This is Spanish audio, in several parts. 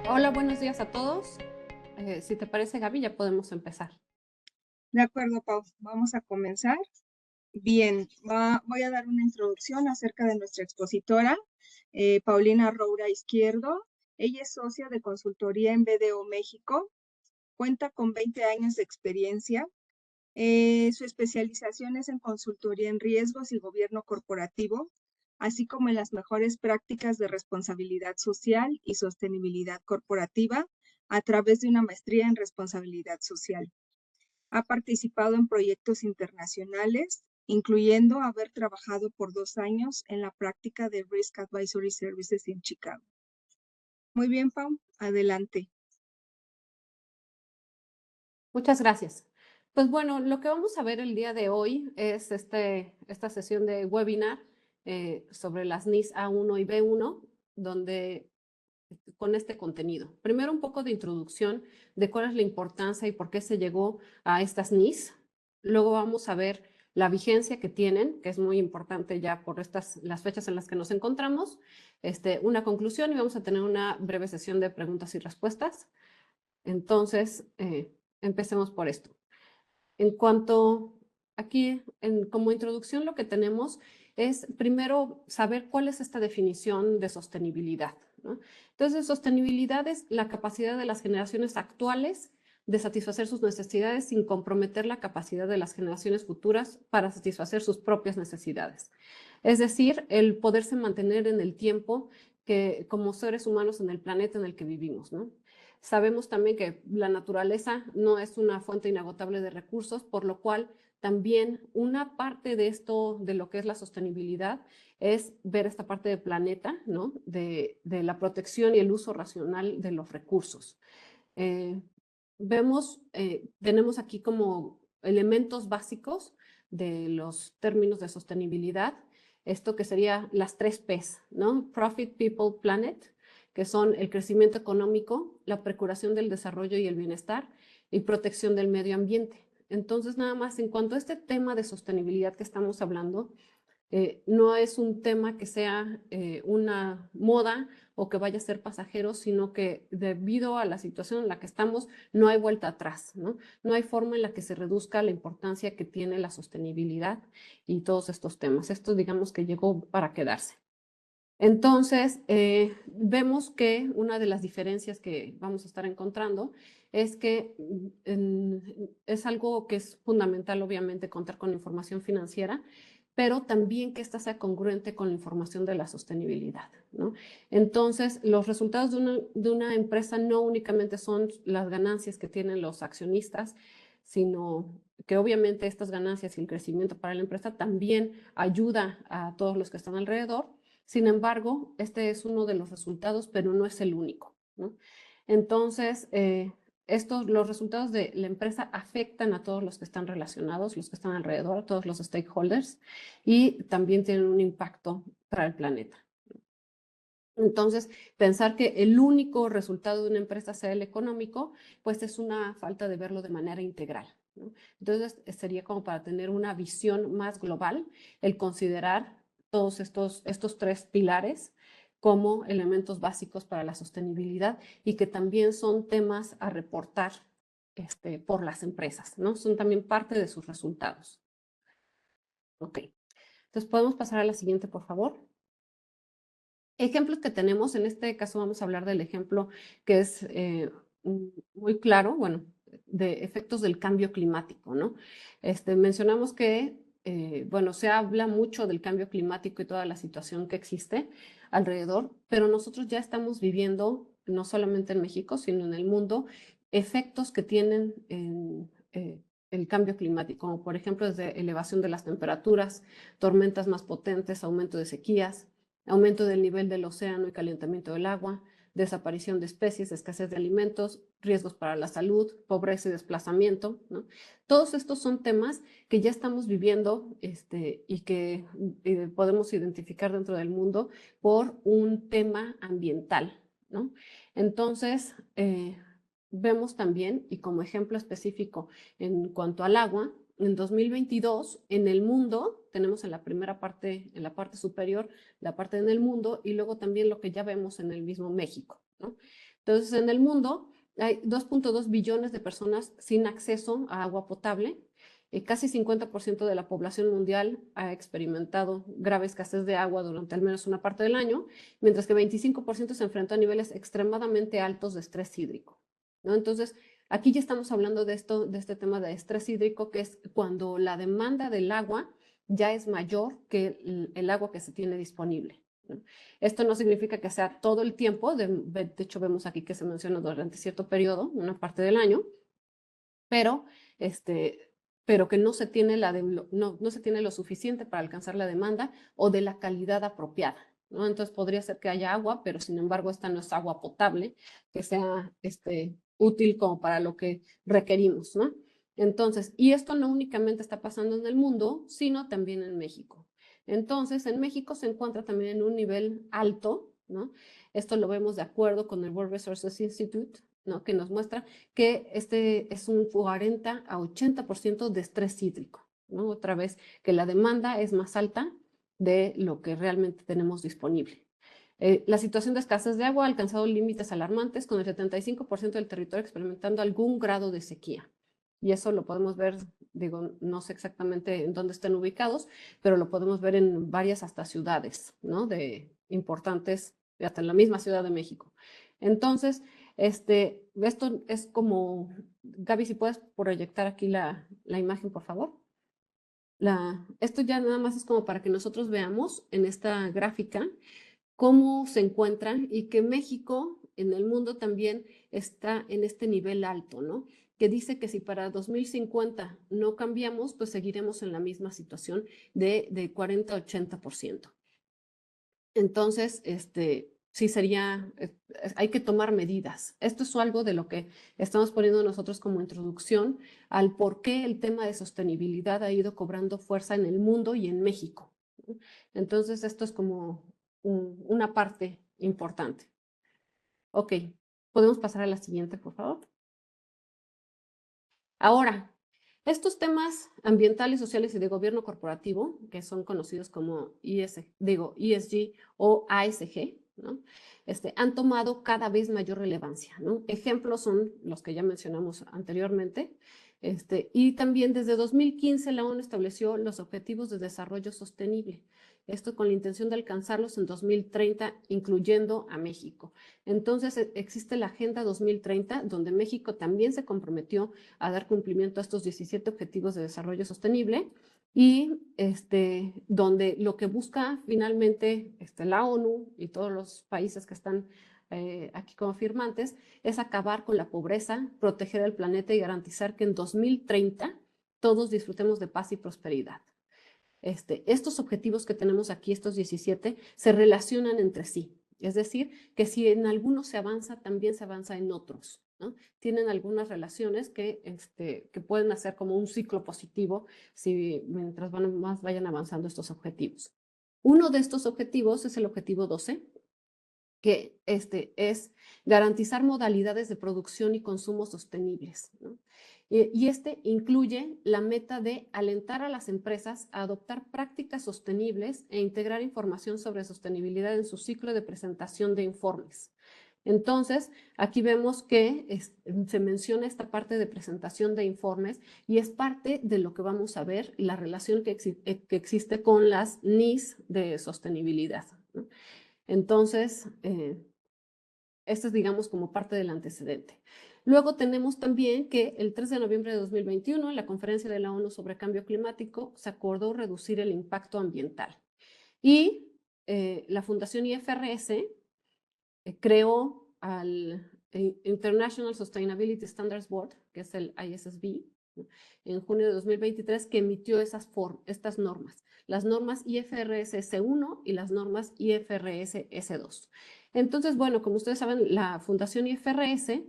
Hola, buenos días a todos. Si te parece, Gaby, ya podemos empezar. De acuerdo, Pau. Vamos a comenzar. Bien, voy a dar una introducción acerca de nuestra expositora, Paulina Roura Izquierdo. Ella es socia de consultoría en BDO México, cuenta con 20 años de experiencia. Su especialización es en consultoría en riesgos y gobierno corporativo, así como en las mejores prácticas de responsabilidad social y sostenibilidad corporativa a través de una maestría en responsabilidad social. Ha participado en proyectos internacionales, incluyendo haber trabajado por 2 años en la práctica de Risk Advisory Services en Chicago. Muy bien, Pau, adelante. Muchas gracias. Pues bueno, lo que vamos a ver el día de hoy es esta sesión de webinar sobre las NIS A1 y B1, donde con este contenido. Primero un poco de introducción de cuál es la importancia y por qué se llegó a estas NIS. Luego vamos a ver la vigencia que tienen, que es muy importante ya por las fechas en las que nos encontramos, una conclusión y vamos a tener una breve sesión de preguntas y respuestas. Entonces, empecemos por esto. En cuanto aquí, como introducción, lo que tenemos es primero saber cuál es esta definición de sostenibilidad, ¿no? Entonces, sostenibilidad es la capacidad de las generaciones actuales de satisfacer sus necesidades sin comprometer la capacidad de las generaciones futuras para satisfacer sus propias necesidades. Es decir, el poderse mantener en el tiempo que como seres humanos en el planeta en el que vivimos, ¿no? Sabemos también que la naturaleza no es una fuente inagotable de recursos, por lo cual también una parte de esto, de lo que es la sostenibilidad, es ver esta parte del planeta, ¿no? De la protección y el uso racional de los recursos. Eh, tenemos aquí como elementos básicos de los términos de sostenibilidad, esto que sería las 3 Ps, ¿no? Profit, People, Planet, que son el crecimiento económico, la procuración del desarrollo y el bienestar y protección del medio ambiente. Entonces, nada más en cuanto a este tema de sostenibilidad que estamos hablando, no es un tema que sea una moda o que vaya a ser pasajero, sino que debido a la situación en la que estamos, no hay vuelta atrás, ¿no? No hay forma en la que se reduzca la importancia que tiene la sostenibilidad y todos estos temas. Esto digamos que llegó para quedarse. Entonces, vemos que una de las diferencias que vamos a estar encontrando es que es algo que es fundamental, obviamente, contar con información financiera, pero también que ésta sea congruente con la información de la sostenibilidad, ¿no? Entonces, los resultados de una empresa no únicamente son las ganancias que tienen los accionistas, sino que obviamente estas ganancias y el crecimiento para la empresa también ayuda a todos los que están alrededor. Sin embargo, este es uno de los resultados, pero no es el único, ¿no? Entonces, los resultados de la empresa afectan a todos los que están relacionados, los que están alrededor, a todos los stakeholders, y también tienen un impacto para el planeta. Entonces, pensar que el único resultado de una empresa sea el económico, pues es una falta de verlo de manera integral, ¿no? Entonces, sería como para tener una visión más global, el considerar todos estos 3 pilares como elementos básicos para la sostenibilidad y que también son temas a reportar por las empresas, ¿no? Son también parte de sus resultados. Ok, entonces podemos pasar a la siguiente, por favor. Ejemplos que tenemos, en este caso vamos a hablar del ejemplo que es muy claro, bueno, de efectos del cambio climático, ¿no? Mencionamos que, bueno, se habla mucho del cambio climático y toda la situación que existe alrededor, pero nosotros ya estamos viviendo, no solamente en México, sino en el mundo, efectos que tienen el cambio climático, como por ejemplo desde elevación de las temperaturas, tormentas más potentes, aumento de sequías, aumento del nivel del océano y calentamiento del agua, desaparición de especies, escasez de alimentos, riesgos para la salud, pobreza y desplazamiento, ¿no? Todos estos son temas que ya estamos viviendo y que podemos identificar dentro del mundo por un tema ambiental, ¿no? Entonces, vemos también, y como ejemplo específico en cuanto al agua, en 2022 en el mundo tenemos en la primera parte, en la parte superior, la parte en el mundo y luego también lo que ya vemos en el mismo México, ¿no? Entonces, en el mundo hay 2.2 billones de personas sin acceso a agua potable. Casi 50% de la población mundial ha experimentado grave escasez de agua durante al menos una parte del año, mientras que 25% se enfrentó a niveles extremadamente altos de estrés hídrico, ¿no? Entonces, aquí ya estamos hablando de este tema de estrés hídrico, que es cuando la demanda del agua ya es mayor que el agua que se tiene disponible, ¿no? Esto no significa que sea todo el tiempo, de hecho vemos aquí que se menciona durante cierto periodo, una parte del año, pero, pero que no se tiene no se tiene lo suficiente para alcanzar la demanda o de la calidad apropiada, ¿no? Entonces podría ser que haya agua, pero sin embargo esta no es agua potable, que sea útil como para lo que requerimos, ¿no? Entonces, y esto no únicamente está pasando en el mundo, sino también en México. Entonces, en México se encuentra también en un nivel alto, ¿no? Esto lo vemos de acuerdo con el World Resources Institute, ¿no? Que nos muestra que este es un 40 a 80% de estrés hídrico, ¿no? Otra vez, que la demanda es más alta de lo que realmente tenemos disponible. La situación de escasez de agua ha alcanzado límites alarmantes, con el 75% del territorio experimentando algún grado de sequía. Y eso lo podemos ver, digo, no sé exactamente en dónde estén ubicados, pero lo podemos ver en varias hasta ciudades, ¿no? De importantes, hasta en la misma Ciudad de México. Entonces, esto es como, Gaby, si puedes proyectar aquí la imagen, por favor. Esto ya nada más es como para que nosotros veamos en esta gráfica cómo se encuentran y que México en el mundo también está en este nivel alto, ¿no? Que dice que si para 2050 no cambiamos, pues seguiremos en la misma situación de 40 a 80%. Entonces, sí sería, hay que tomar medidas. Esto es algo de lo que estamos poniendo nosotros como introducción al por qué el tema de sostenibilidad ha ido cobrando fuerza en el mundo y en México, ¿no? Entonces, esto es como una parte importante. Ok, podemos pasar a la siguiente, por favor. Ahora, estos temas ambientales, sociales y de gobierno corporativo, que son conocidos como ESG o ASG, ¿no? Han tomado cada vez mayor relevancia, ¿no? Ejemplos son los que ya mencionamos anteriormente. Y también desde 2015 la ONU estableció los Objetivos de Desarrollo Sostenible. Esto con la intención de alcanzarlos en 2030, incluyendo a México. Entonces existe la Agenda 2030, donde México también se comprometió a dar cumplimiento a estos 17 Objetivos de Desarrollo Sostenible y donde lo que busca finalmente la ONU y todos los países que están aquí como firmantes es acabar con la pobreza, proteger el planeta y garantizar que en 2030 todos disfrutemos de paz y prosperidad. Estos objetivos que tenemos aquí, estos 17, se relacionan entre sí. Es decir, que si en algunos se avanza, también se avanza en otros, ¿no? Tienen algunas relaciones que pueden hacer como un ciclo positivo mientras más vayan avanzando estos objetivos. Uno de estos objetivos es el objetivo 12, que es garantizar modalidades de producción y consumo sostenibles, ¿no? Y incluye la meta de alentar a las empresas a adoptar prácticas sostenibles e integrar información sobre sostenibilidad en su ciclo de presentación de informes. Entonces, aquí vemos que se menciona esta parte de presentación de informes y es parte de lo que vamos a ver, la relación que existe con las NIS de sostenibilidad, ¿no? Entonces, esto es, digamos, como parte del antecedente. Luego tenemos también que el 3 de noviembre de 2021, en la conferencia de la ONU sobre cambio climático, se acordó reducir el impacto ambiental. Y la Fundación IFRS creó al International Sustainability Standards Board, que es el ISSB, ¿no? En junio de 2023, que emitió estas normas, las normas IFRS S1 y las normas IFRS S2. Entonces, bueno, como ustedes saben, la Fundación IFRS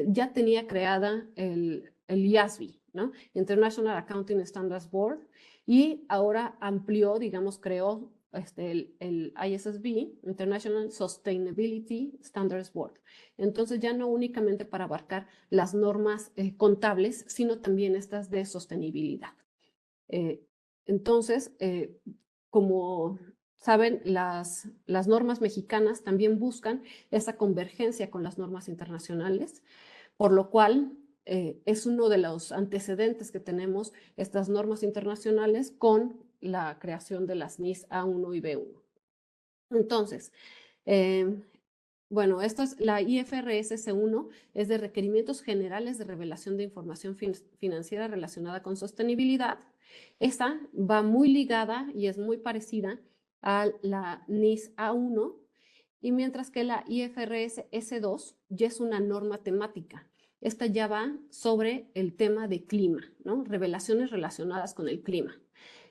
ya tenía creada el IASB, ¿no? International Accounting Standards Board, y ahora amplió, digamos, creó el ISSB, International Sustainability Standards Board. Entonces ya no únicamente para abarcar las normas contables, sino también estas de sostenibilidad. Entonces, como saben, las normas mexicanas también buscan esa convergencia con las normas internacionales, por lo cual es uno de los antecedentes que tenemos estas normas internacionales con la creación de las NIS A1 y B1. Entonces, bueno, esto es la IFRS S1, es de requerimientos generales de revelación de información financiera relacionada con sostenibilidad. Esta va muy ligada y es muy parecida a la NIS A1, y mientras que la IFRS S2 ya es una norma temática. Esta ya va sobre el tema de clima, ¿no? Revelaciones relacionadas con el clima.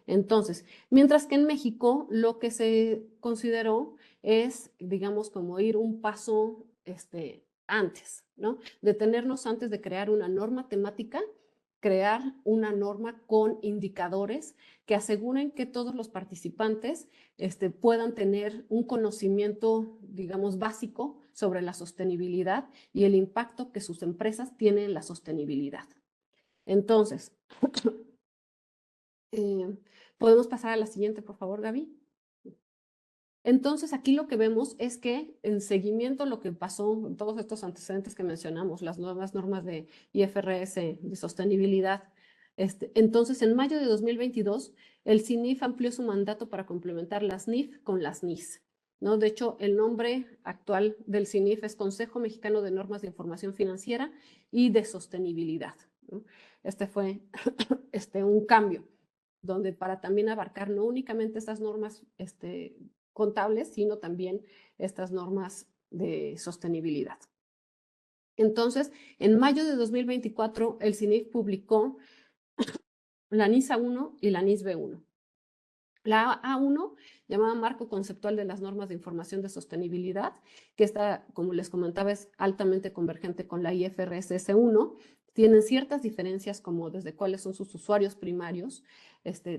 Entonces, mientras que en México lo que se consideró es, digamos, como ir un paso antes, ¿no? Detenernos antes de crear una norma temática, crear una norma con indicadores que aseguren que todos los participantes puedan tener un conocimiento, digamos, básico sobre la sostenibilidad y el impacto que sus empresas tienen en la sostenibilidad. Entonces, podemos pasar a la siguiente, por favor, Gaby. Entonces, aquí lo que vemos es que en seguimiento a lo que pasó, todos estos antecedentes que mencionamos, las nuevas normas de IFRS de sostenibilidad, entonces en mayo de 2022, el CINIF amplió su mandato para complementar las NIF con las NIS, ¿no? De hecho, el nombre actual del CINIF es Consejo Mexicano de Normas de Información Financiera y de Sostenibilidad, ¿no? Este fue un cambio, donde para también abarcar no únicamente estas normas contables, sino también estas normas de sostenibilidad. Entonces, en mayo de 2024, el CINIF publicó la NIS A1 y la NIS B1. La A1, llamada Marco Conceptual de las Normas de Información de Sostenibilidad, que está, como les comentaba, es altamente convergente con la IFRS S1, tienen ciertas diferencias como desde cuáles son sus usuarios primarios,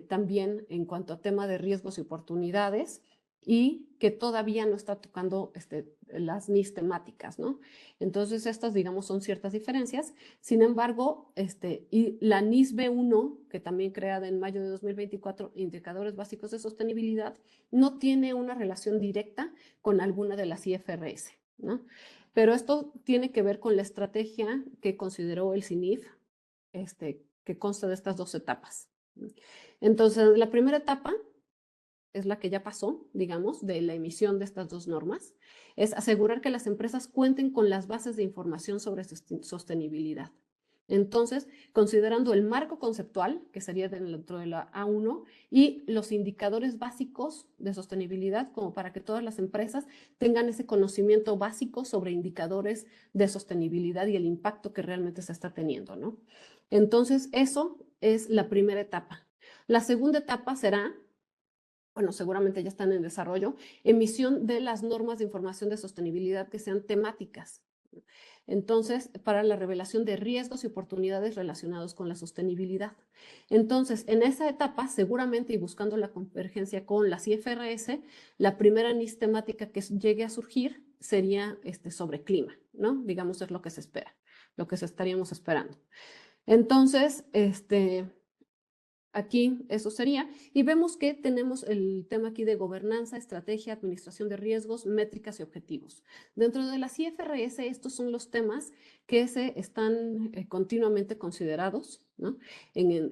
también en cuanto a tema de riesgos y oportunidades, y que todavía no está tocando las NIS temáticas, ¿no? Entonces, estas, digamos, son ciertas diferencias. Sin embargo, y la NIS B1, que también creada en mayo de 2024, Indicadores Básicos de Sostenibilidad, no tiene una relación directa con alguna de las IFRS, ¿no? Pero esto tiene que ver con la estrategia que consideró el CINIF, que consta de estas dos etapas. Entonces, la primera etapa es la que ya pasó, digamos, de la emisión de estas dos normas, es asegurar que las empresas cuenten con las bases de información sobre sostenibilidad. Entonces, considerando el marco conceptual, que sería dentro de la A1, y los indicadores básicos de sostenibilidad, como para que todas las empresas tengan ese conocimiento básico sobre indicadores de sostenibilidad y el impacto que realmente se está teniendo, ¿no? Entonces, eso es la primera etapa. La segunda etapa será, bueno, seguramente ya están en desarrollo, emisión de las normas de información de sostenibilidad que sean temáticas. Entonces, para la revelación de riesgos y oportunidades relacionados con la sostenibilidad. Entonces, en esa etapa, seguramente y buscando la convergencia con las IFRS, la primera NIS temática que llegue a surgir sería sobre clima, ¿no? Digamos, es lo que se espera, lo que estaríamos esperando. Entonces, aquí eso sería, y vemos que tenemos el tema aquí de gobernanza, estrategia, administración de riesgos, métricas y objetivos. Dentro de las IFRS, estos son los temas que se están continuamente considerados, ¿no? en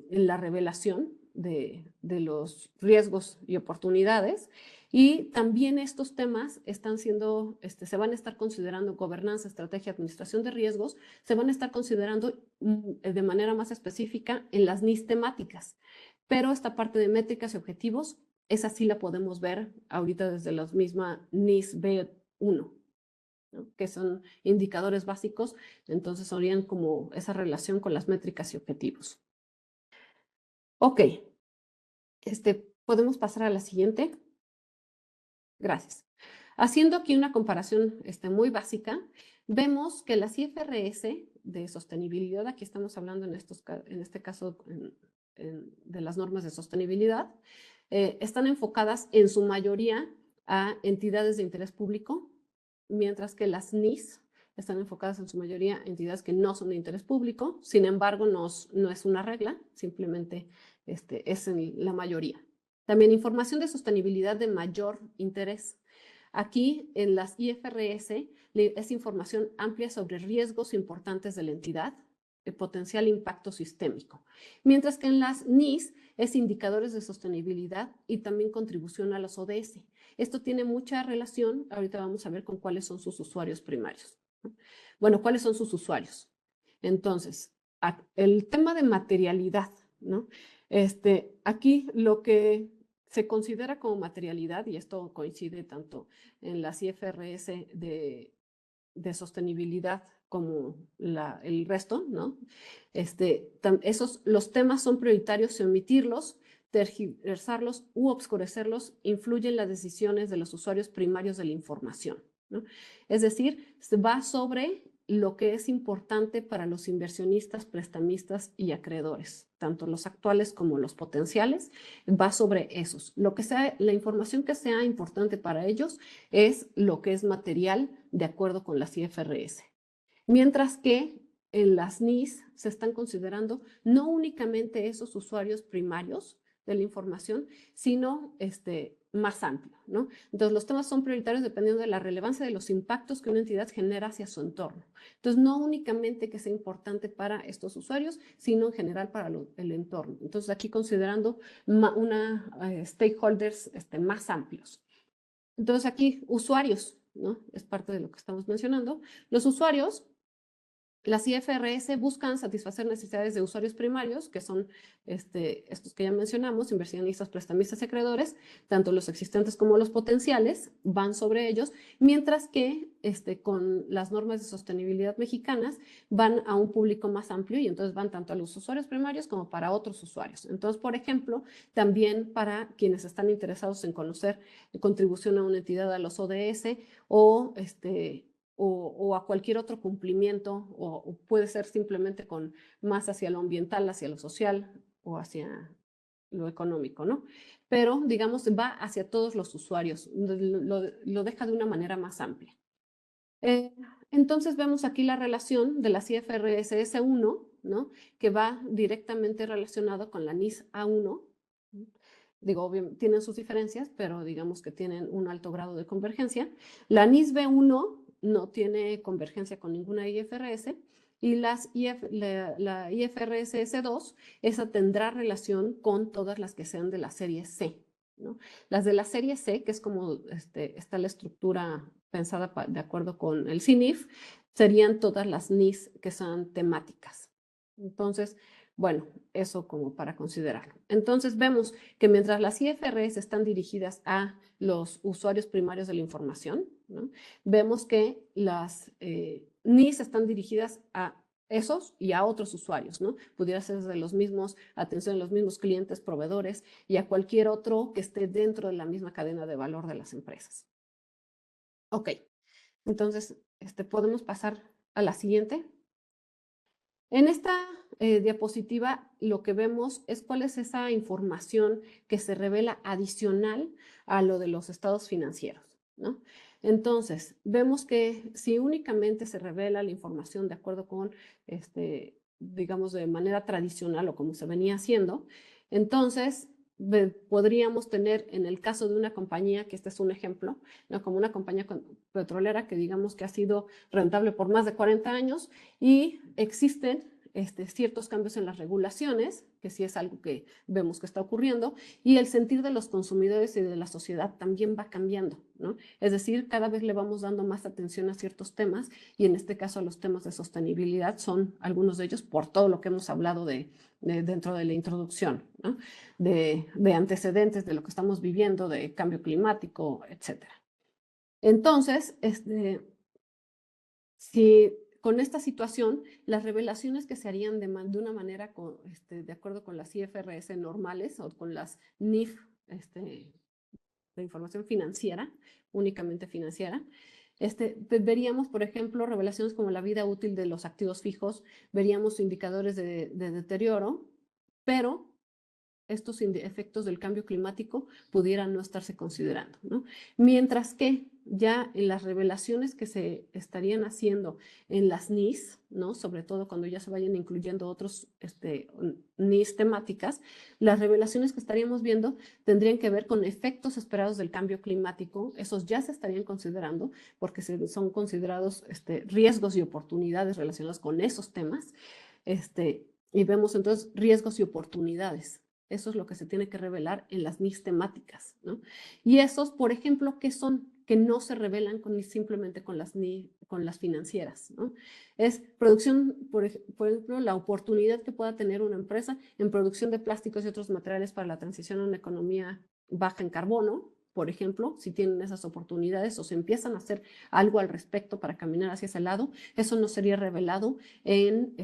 la revelación de los riesgos y oportunidades. Y también estos temas están siendo, se van a estar considerando gobernanza, estrategia, administración de riesgos, se van a estar considerando de manera más específica en las NIS temáticas. Pero esta parte de métricas y objetivos, esa sí la podemos ver ahorita desde la misma NIS B1, ¿no? Que son indicadores básicos, entonces serían como esa relación con las métricas y objetivos. Ok, podemos pasar a la siguiente. Gracias. Haciendo aquí una comparación muy básica, vemos que las IFRS de sostenibilidad, aquí estamos hablando en este caso de las normas de sostenibilidad, están enfocadas en su mayoría a entidades de interés público, mientras que las NIS están enfocadas en su mayoría a entidades que no son de interés público. Sin embargo, no es una regla, simplemente es en la mayoría. También información de sostenibilidad de mayor interés. Aquí en las IFRS es información amplia sobre riesgos importantes de la entidad, el potencial impacto sistémico, mientras que en las NIS es indicadores de sostenibilidad y también contribución a los ODS. Esto tiene mucha relación, ahorita vamos a ver con cuáles son sus usuarios primarios. Bueno, ¿cuáles son sus usuarios? Entonces, el tema de materialidad, ¿no? Aquí lo que se considera como materialidad, y esto coincide tanto en las IFRS de sostenibilidad como el resto, ¿no? Los temas son prioritarios y omitirlos, tergiversarlos u obscurecerlos influye en las decisiones de los usuarios primarios de la información, ¿no? Es decir, se va sobre lo que es importante para los inversionistas, prestamistas y acreedores, tanto los actuales como los potenciales, va sobre esos. La información que sea importante para ellos es lo que es material de acuerdo con las IFRS. Mientras que en las NIS se están considerando no únicamente esos usuarios primarios de la información, sino más amplio, ¿no? Entonces, los temas son prioritarios dependiendo de la relevancia de los impactos que una entidad genera hacia su entorno. Entonces, no únicamente que sea importante para estos usuarios, sino en general para el entorno. Entonces, aquí considerando stakeholders más amplios. Entonces, aquí usuarios, ¿no? Es parte de lo que estamos mencionando. Los usuarios, las IFRS buscan satisfacer necesidades de usuarios primarios, que son estos que ya mencionamos, inversionistas, prestamistas y acreedores, tanto los existentes como los potenciales, van sobre ellos, mientras que con las normas de sostenibilidad mexicanas van a un público más amplio y entonces van tanto a los usuarios primarios como para otros usuarios. Entonces, por ejemplo, también para quienes están interesados en conocer contribución a una entidad a los ODS o a cualquier otro cumplimiento, o puede ser simplemente con más hacia lo ambiental, hacia lo social o hacia lo económico, ¿no? Pero, digamos, va hacia todos los usuarios, lo deja de una manera más amplia. Entonces vemos aquí la relación de las IFRS S1, ¿no? Que va directamente relacionado con la NIS A1. Digo, tienen sus diferencias, pero digamos que tienen un alto grado de convergencia. La NIS B1 no tiene convergencia con ninguna IFRS y la IFRS S2, esa tendrá relación con todas las que sean de la serie C, ¿no? Las de la serie C, que es como está la estructura pensada de acuerdo con el CINIF, serían todas las NIS que son temáticas. Entonces, bueno, eso como para considerarlo. Entonces vemos que mientras las IFRS están dirigidas a los usuarios primarios de la información, ¿no? Vemos que las NIS están dirigidas a esos y a otros usuarios, ¿no? Pudiera ser de los mismos, atención a los mismos clientes, proveedores y a cualquier otro que esté dentro de la misma cadena de valor de las empresas. Ok, entonces podemos pasar a la siguiente. En esta diapositiva lo que vemos es cuál es esa información que se revela adicional a lo de los estados financieros, ¿no? Entonces, vemos que si únicamente se revela la información de acuerdo con, digamos, de manera tradicional o como se venía haciendo, entonces podríamos tener en el caso de una compañía, que este es un ejemplo, ¿no? Como una compañía petrolera que digamos que ha sido rentable por más de 40 años y existen ciertos cambios en las regulaciones, que sí es algo que vemos que está ocurriendo, y el sentir de los consumidores y de la sociedad también va cambiando, ¿no? Es decir, cada vez le vamos dando más atención a ciertos temas, y en este caso los temas de sostenibilidad son algunos de ellos por todo lo que hemos hablado dentro de la introducción, ¿no? de antecedentes de lo que estamos viviendo, de cambio climático, etc. Entonces, si con esta situación, las revelaciones que se harían de una manera de acuerdo con las IFRS normales o con las NIF de información financiera, únicamente financiera, veríamos, por ejemplo, revelaciones como la vida útil de los activos fijos, veríamos indicadores de deterioro, pero estos efectos del cambio climático pudieran no estarse considerando, ¿no? Mientras que ya en las revelaciones que se estarían haciendo en las NIS, ¿no? Sobre todo cuando ya se vayan incluyendo otros NIS temáticas, las revelaciones que estaríamos viendo tendrían que ver con efectos esperados del cambio climático. Esos ya se estarían considerando porque son considerados riesgos y oportunidades relacionados con esos temas. Y vemos entonces riesgos y oportunidades. Eso es lo que se tiene que revelar en las NIS temáticas, ¿no? Y esos, por ejemplo, ¿qué son? Que no se revelan simplemente con las financieras, ¿no? Es producción, por ejemplo, la oportunidad que pueda tener una empresa en producción de plásticos y otros materiales para la transición a una economía baja en carbono, por ejemplo, si tienen esas oportunidades o se empiezan a hacer algo al respecto para caminar hacia ese lado, eso no sería revelado en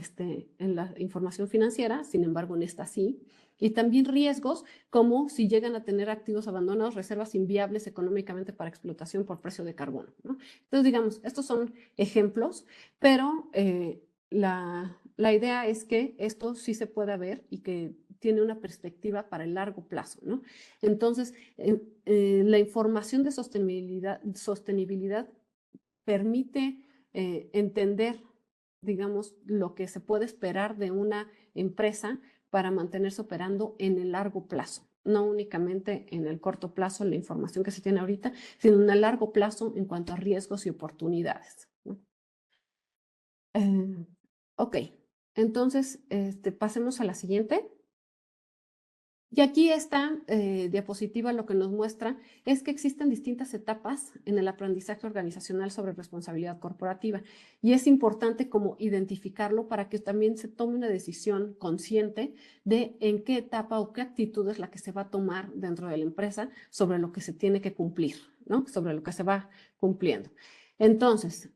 la información financiera, sin embargo, en esta sí. Y también riesgos como si llegan a tener activos abandonados, reservas inviables económicamente para explotación por precio de carbono, ¿no? Entonces, digamos, estos son ejemplos, pero la idea es que esto sí se pueda ver y que tiene una perspectiva para el largo plazo, ¿no? Entonces, la información de sostenibilidad permite entender, digamos, lo que se puede esperar de una empresa para mantenerse operando en el largo plazo, no únicamente en el corto plazo, la información que se tiene ahorita, sino en el largo plazo en cuanto a riesgos y oportunidades, ¿no? Ok, entonces pasemos a la siguiente. Y aquí esta diapositiva lo que nos muestra es que existen distintas etapas en el aprendizaje organizacional sobre responsabilidad corporativa y es importante como identificarlo para que también se tome una decisión consciente de en qué etapa o qué actitud es la que se va a tomar dentro de la empresa sobre lo que se tiene que cumplir, ¿no? Sobre lo que se va cumpliendo. Entonces,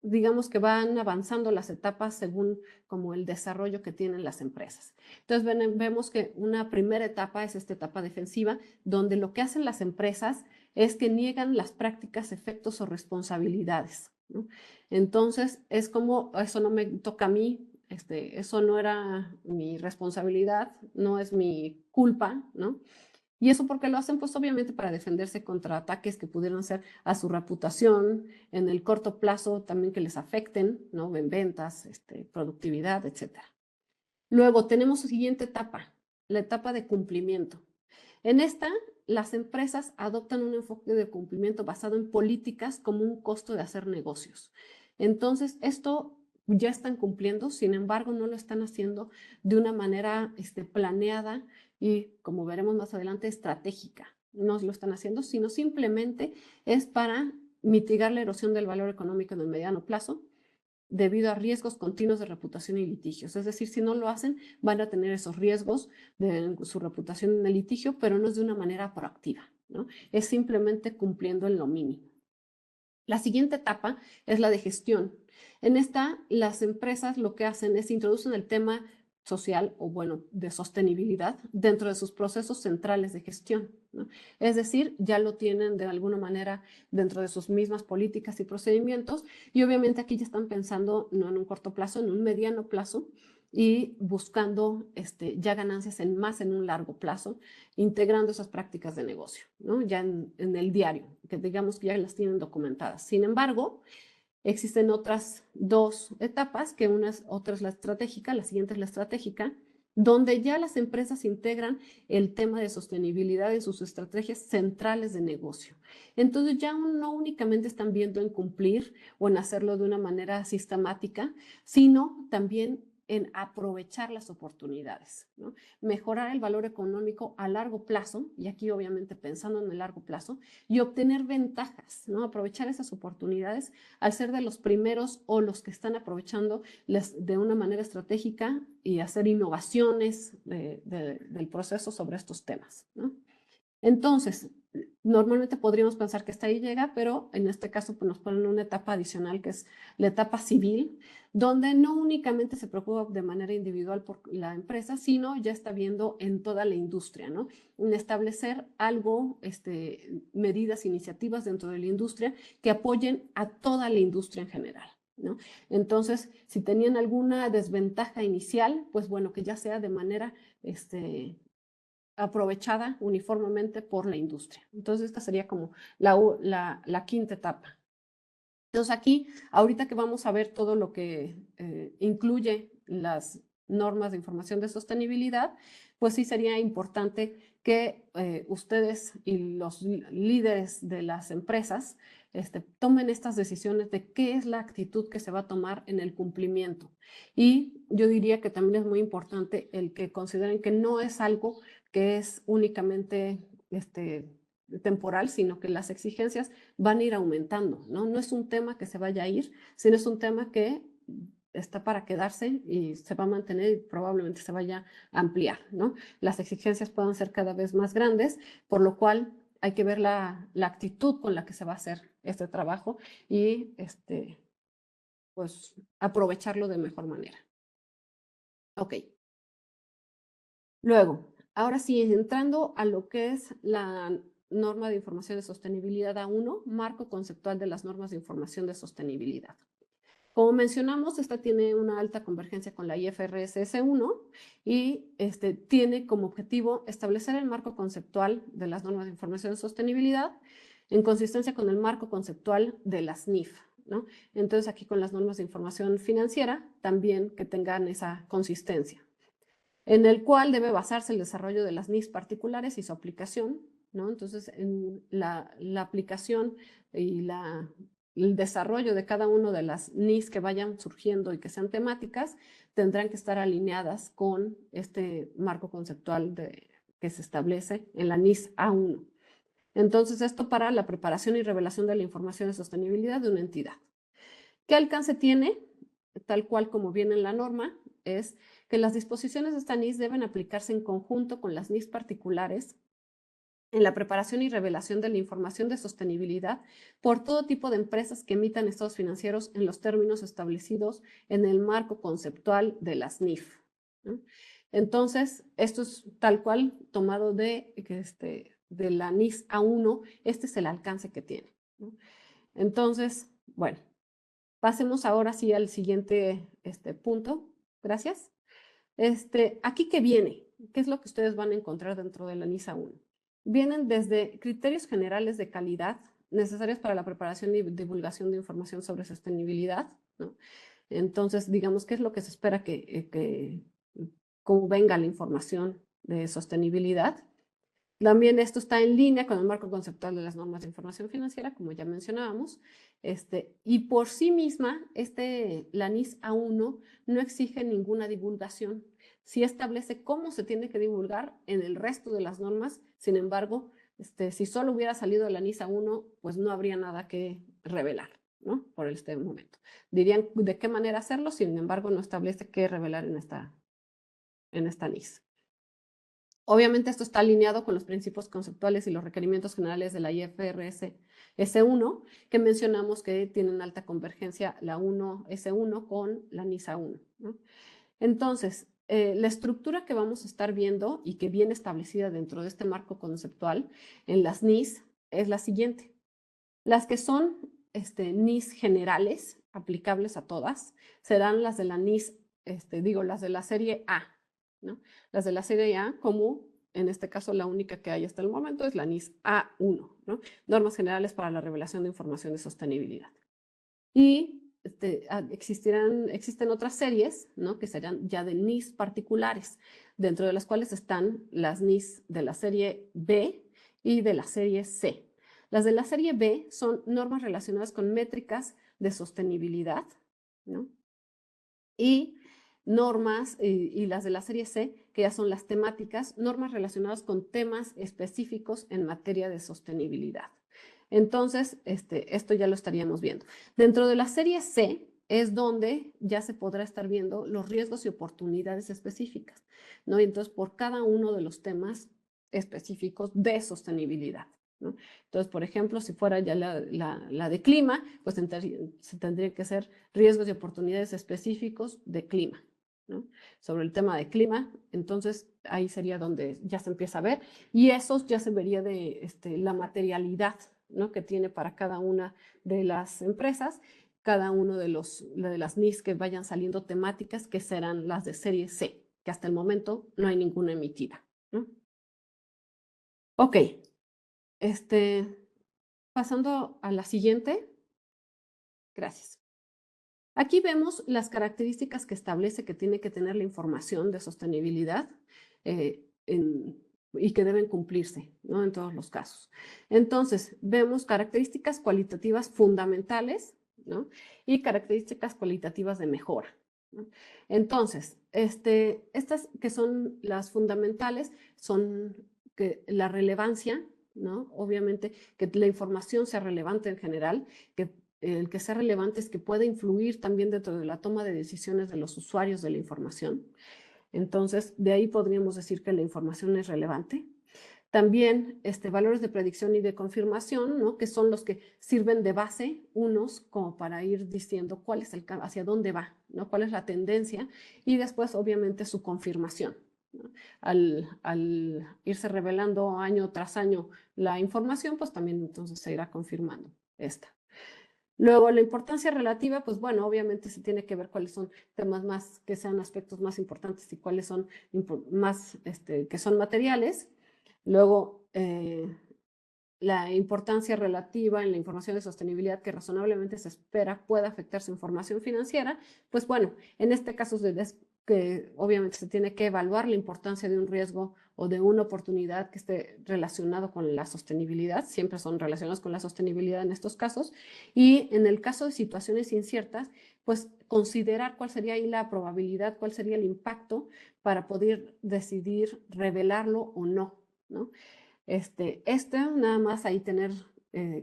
digamos que van avanzando las etapas según como el desarrollo que tienen las empresas. Entonces vemos que una primera etapa es esta etapa defensiva, donde lo que hacen las empresas es que niegan las prácticas, efectos o responsabilidades, ¿no? Entonces es como, eso no me toca a mí, eso no era mi responsabilidad, no es mi culpa, ¿no? ¿Y eso por qué lo hacen? Pues obviamente para defenderse contra ataques que pudieran ser a su reputación, en el corto plazo también que les afecten, ¿no? En ventas, productividad, etcétera. Luego tenemos la siguiente etapa, la etapa de cumplimiento. En esta, las empresas adoptan un enfoque de cumplimiento basado en políticas como un costo de hacer negocios. Entonces, esto ya están cumpliendo, sin embargo, no lo están haciendo de una manera planeada y, como veremos más adelante, estratégica. No lo están haciendo, sino simplemente es para mitigar la erosión del valor económico en el mediano plazo, debido a riesgos continuos de reputación y litigios. Es decir, si no lo hacen, van a tener esos riesgos de su reputación en el litigio, pero no es de una manera proactiva, ¿no? Es simplemente cumpliendo en lo mínimo. La siguiente etapa es la de gestión. En esta, las empresas lo que hacen es introducen el tema social o, bueno, de sostenibilidad dentro de sus procesos centrales de gestión, ¿no? Es decir, ya lo tienen de alguna manera dentro de sus mismas políticas y procedimientos y obviamente aquí ya están pensando no en un corto plazo, en un mediano plazo y buscando ya ganancias en un largo plazo, integrando esas prácticas de negocio, ¿no? Ya en el diario, que digamos que ya las tienen documentadas. Sin embargo, existen otras dos etapas, que otra es la estratégica, la siguiente es la estratégica, donde ya las empresas integran el tema de sostenibilidad en sus estrategias centrales de negocio. Entonces ya no únicamente están viendo en cumplir o en hacerlo de una manera sistemática, sino también en aprovechar las oportunidades, ¿no? Mejorar el valor económico a largo plazo, y aquí obviamente pensando en el largo plazo, y obtener ventajas, ¿no? Aprovechar esas oportunidades al ser de los primeros o los que están aprovechando de una manera estratégica y hacer innovaciones del proceso sobre estos temas, ¿no? Entonces, normalmente podríamos pensar que hasta ahí llega, pero en este caso pues, nos ponen una etapa adicional que es la etapa civil, donde no únicamente se preocupa de manera individual por la empresa, sino ya está viendo en toda la industria, ¿no? En establecer algo, medidas, iniciativas dentro de la industria que apoyen a toda la industria en general, ¿no? Entonces, si tenían alguna desventaja inicial, pues bueno, que ya sea de manera aprovechada uniformemente por la industria. Entonces, esta sería como la quinta etapa. Entonces, aquí, ahorita que vamos a ver todo lo que incluye las normas de información de sostenibilidad, pues sí sería importante que ustedes y los líderes de las empresas tomen estas decisiones de qué es la actitud que se va a tomar en el cumplimiento. Y yo diría que también es muy importante el que consideren que no es algo que es únicamente temporal, sino que las exigencias van a ir aumentando, ¿no? No es un tema que se vaya a ir, sino es un tema que está para quedarse y se va a mantener y probablemente se vaya a ampliar, ¿no? Las exigencias pueden ser cada vez más grandes, por lo cual hay que ver la actitud con la que se va a hacer este trabajo y pues aprovecharlo de mejor manera. Ok. Luego, ahora sí, entrando a lo que es la norma de información de sostenibilidad A1, marco conceptual de las normas de información de sostenibilidad. Como mencionamos, esta tiene una alta convergencia con la IFRS S1 y tiene como objetivo establecer el marco conceptual de las normas de información de sostenibilidad en consistencia con el marco conceptual de las NIF, ¿no? Entonces, aquí con las normas de información financiera, también que tengan esa consistencia, en el cual debe basarse el desarrollo de las NIFs particulares y su aplicación, ¿no? Entonces, en la aplicación y el desarrollo de cada una de las NIFs que vayan surgiendo y que sean temáticas, tendrán que estar alineadas con este marco conceptual que se establece en la NIS A1. Entonces, esto para la preparación y revelación de la información de sostenibilidad de una entidad. ¿Qué alcance tiene? Tal cual como viene en la norma, es que las disposiciones de esta NIS deben aplicarse en conjunto con las NIS particulares en la preparación y revelación de la información de sostenibilidad por todo tipo de empresas que emitan estados financieros en los términos establecidos en el marco conceptual de las NIF, ¿no? Entonces, esto es tal cual tomado de la NIS A1, este es el alcance que tiene, ¿no? Entonces, bueno, pasemos ahora sí al siguiente punto. Gracias. Aquí que viene, ¿qué es lo que ustedes van a encontrar dentro de la NISA 1? Vienen desde criterios generales de calidad necesarios para la preparación y divulgación de información sobre sostenibilidad, ¿no? Entonces, digamos, ¿qué es lo que se espera que convenga la información de sostenibilidad? También esto está en línea con el marco conceptual de las normas de información financiera, como ya mencionábamos, y por sí misma, la NIS A1 no exige ninguna divulgación. Sí establece cómo se tiene que divulgar en el resto de las normas, sin embargo, si solo hubiera salido la NIS A1, pues no habría nada que revelar, ¿no? Por este momento. Dirían de qué manera hacerlo, sin embargo, no establece qué revelar en esta NIS. Obviamente esto está alineado con los principios conceptuales y los requerimientos generales de la IFRS S1, que mencionamos que tienen alta convergencia la S1 con la NISA 1, ¿no? Entonces, la estructura que vamos a estar viendo y que viene establecida dentro de este marco conceptual en las NIS es la siguiente. Las que son NIS generales, aplicables a todas, serán las de la NIS, las de la serie A, ¿no? Las de la serie A, como en este caso la única que hay hasta el momento es la NIS A1, ¿no? Normas generales para la revelación de información de sostenibilidad. Y existen otras series, ¿no? Que serán ya de NIS particulares, dentro de las cuales están las NIS de la serie B y de la serie C. Las de la serie B son normas relacionadas con métricas de sostenibilidad, ¿no? Y normas, y las de la serie C, que ya son las temáticas, normas relacionadas con temas específicos en materia de sostenibilidad. Entonces, esto ya lo estaríamos viendo. Dentro de la serie C es donde ya se podrá estar viendo los riesgos y oportunidades específicas, ¿no? Y entonces, por cada uno de los temas específicos de sostenibilidad, ¿no? Entonces, por ejemplo, si fuera ya la de clima, pues se tendría que ser riesgos y oportunidades específicos de clima, ¿no? Sobre el tema de clima, entonces ahí sería donde ya se empieza a ver, y eso ya se vería de la materialidad, ¿no? Que tiene para cada una de las empresas, cada uno de las NIS que vayan saliendo temáticas, que serán las de serie C, que hasta el momento no hay ninguna emitida, ¿no? Ok, pasando a la siguiente. Gracias. Aquí vemos las características que establece que tiene que tener la información de sostenibilidad y que deben cumplirse, ¿no? En todos los casos. Entonces, vemos características cualitativas fundamentales, ¿no? Y características cualitativas de mejora, ¿no? Entonces, estas que son las fundamentales son que la relevancia, ¿no? Obviamente que la información sea relevante en general, que el que sea relevante es que pueda influir también dentro de la toma de decisiones de los usuarios de la información. Entonces, de ahí podríamos decir que la información es relevante. También valores de predicción y de confirmación, ¿no? Que son los que sirven de base, unos como para ir diciendo cuál es hacia dónde va, ¿no? Cuál es la tendencia, y después, obviamente, su confirmación, ¿no? Al irse revelando año tras año la información, pues también entonces se irá confirmando esta. Luego, la importancia relativa, pues bueno, obviamente se tiene que ver cuáles son temas más, que sean aspectos más importantes y cuáles son más, que son materiales. Luego, la importancia relativa en la información de sostenibilidad que razonablemente se espera pueda afectar su información financiera, pues bueno, en este caso que obviamente se tiene que evaluar la importancia de un riesgo o de una oportunidad que esté relacionado con la sostenibilidad, siempre son relacionados con la sostenibilidad en estos casos, y en el caso de situaciones inciertas, pues considerar cuál sería ahí la probabilidad, cuál sería el impacto para poder decidir revelarlo o no, ¿no? Nada más ahí tener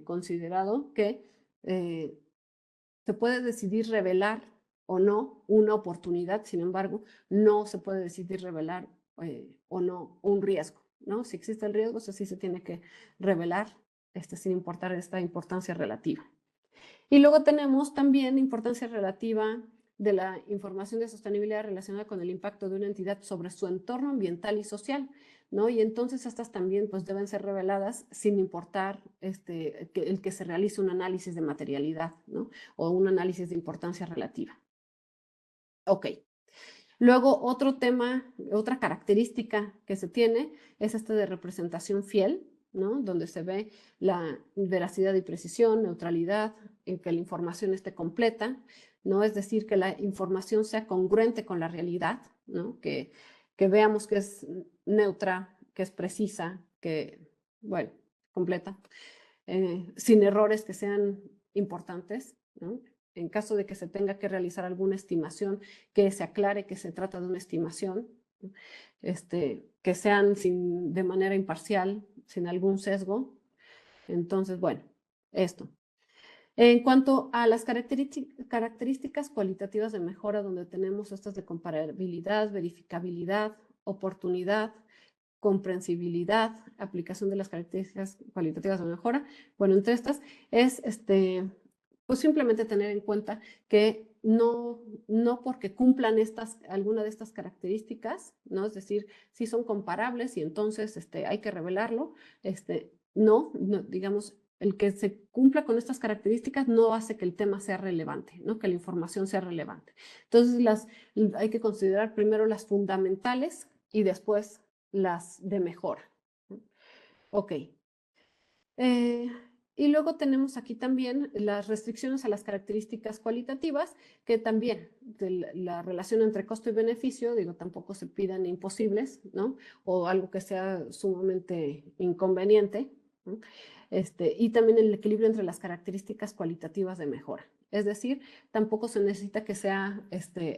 considerado que se puede decidir revelar o no una oportunidad, sin embargo, no se puede decidir revelar o no un riesgo, ¿no? Si existe el riesgo, eso sí se tiene que revelar sin importar esta importancia relativa. Y luego tenemos también importancia relativa de la información de sostenibilidad relacionada con el impacto de una entidad sobre su entorno ambiental y social, ¿no? Y entonces estas también pues deben ser reveladas sin importar el que se realice un análisis de materialidad, ¿no? O un análisis de importancia relativa. Ok. Luego otro tema, otra característica que se tiene es de representación fiel, ¿no? Donde se ve la veracidad y precisión, neutralidad, en que la información esté completa, ¿no? Es decir, que la información sea congruente con la realidad, ¿no? Que veamos que es neutra, que es precisa, que, bueno, completa, sin errores que sean importantes, ¿no? En caso de que se tenga que realizar alguna estimación, que se aclare que se trata de una estimación, que sean de manera imparcial, sin algún sesgo. Entonces, bueno, esto. En cuanto a las características cualitativas de mejora, donde tenemos estas de comparabilidad, verificabilidad, oportunidad, comprensibilidad, aplicación de las características cualitativas de mejora. Bueno, entre estas es pues simplemente tener en cuenta que no porque cumplan alguna de estas características, ¿no? Es decir, si son comparables y entonces hay que revelarlo, no, digamos, el que se cumpla con estas características no hace que el tema sea relevante, ¿no? Que la información sea relevante. Entonces, hay que considerar primero las fundamentales y después las de mejora. Ok. Y luego tenemos aquí también las restricciones a las características cualitativas, que también la relación entre costo y beneficio, digo, tampoco se pidan imposibles, ¿no? O algo que sea sumamente inconveniente, ¿no? Y también el equilibrio entre las características cualitativas de mejora. Es decir, tampoco se necesita que sea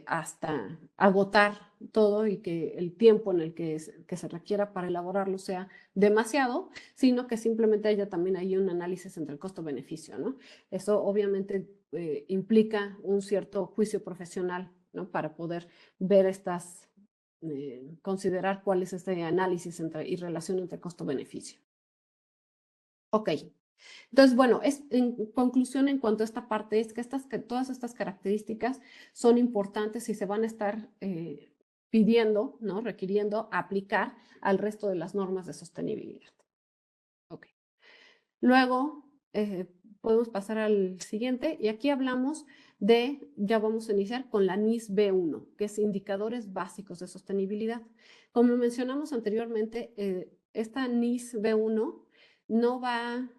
hasta agotar todo y que el tiempo en el que se requiera para elaborarlo sea demasiado, sino que simplemente haya también ahí un análisis entre el costo-beneficio, ¿no? Eso obviamente implica un cierto juicio profesional, ¿no? Para poder ver considerar cuál es este análisis y relación entre costo-beneficio. Ok. Entonces, bueno, en conclusión en cuanto a esta parte es que todas estas características son importantes y se van a estar pidiendo, ¿no? Requiriendo aplicar al resto de las normas de sostenibilidad. Ok. Luego, podemos pasar al siguiente y aquí hablamos ya vamos a iniciar con la NIS B1, que es Indicadores Básicos de Sostenibilidad. Como mencionamos anteriormente, esta NIS B1 no va